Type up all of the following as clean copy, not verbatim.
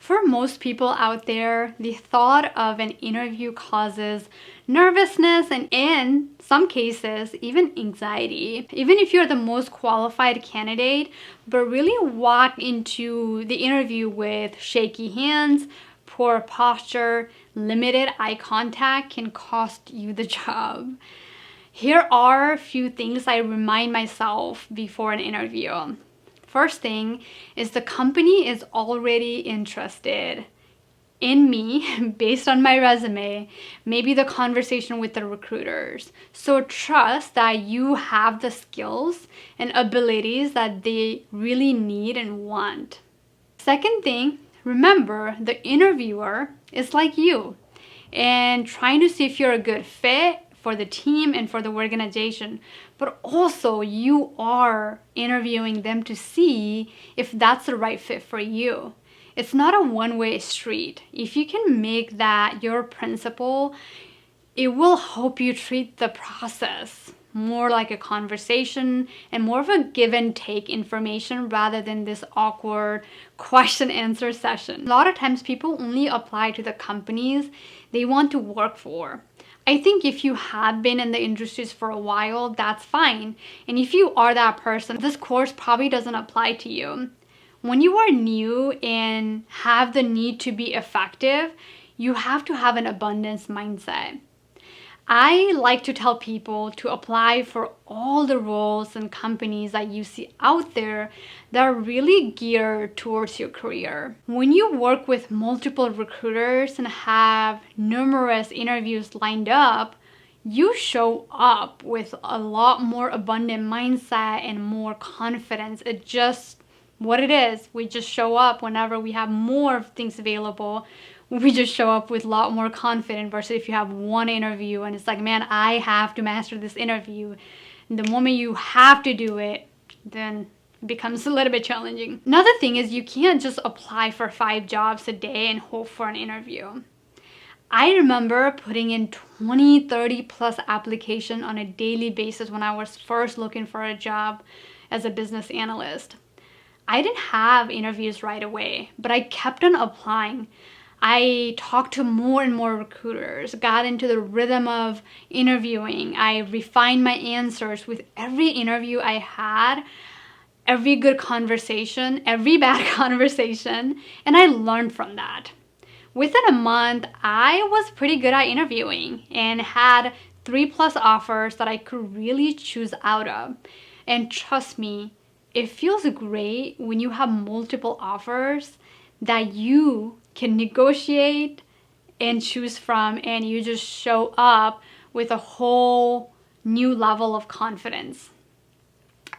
For most people out there, the thought of an interview causes nervousness and in some cases, even anxiety. Even if you're the most qualified candidate, but really walk into the interview with shaky hands, poor posture, limited eye contact can cost you the job. Here are a few things I remind myself before an interview. First thing is the company is already interested in me based on my resume, maybe the conversation with the recruiters. So trust that you have the skills and abilities that they really need and want. Second thing, remember the interviewer is like you and trying to see if you're a good fit for the team and for the organization, but also you are interviewing them to see if that's the right fit for you. It's not a one-way street. If you can make that your principle, it will help you treat the process more like a conversation and more of a give and take information rather than this awkward question answer session. A lot of times people only apply to the companies they want to work for. I think if you have been in the industries for a while, that's fine. And if you are that person, this course probably doesn't apply to you. When you are new and have the need to be effective, you have to have an abundance mindset. I like to tell people to apply for all the roles and companies that you see out there that are really geared towards your career. When you work with multiple recruiters and have numerous interviews lined up, you show up with a lot more abundant mindset and more confidence. It's just what it is. We just show up whenever we have more things available. We just show up with a lot more confidence versus if you have one interview and it's like, man, I have to master this interview. And the moment you have to do it, then it becomes a little bit challenging. Another thing is you can't just apply for 5 jobs a day and hope for an interview. I remember putting in 20, 30 plus applications on a daily basis when I was first looking for a job as a business analyst. I didn't have interviews right away, but I kept on applying. I talked to more and more recruiters, got into the rhythm of interviewing. I refined my answers with every interview I had, every good conversation, every bad conversation, and I learned from that. Within a month, I was pretty good at interviewing and had 3+ offers that I could really choose out of. And trust me, it feels great when you have multiple offers that you can negotiate and choose from, and you just show up with a whole new level of confidence.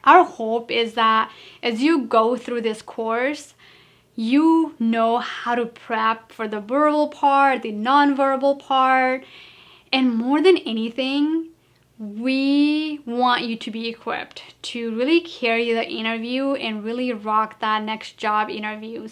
Our hope is that as you go through this course, you know how to prep for the verbal part, the non-verbal part, and more than anything, we want you to be equipped to really carry the interview and really rock that next job interview.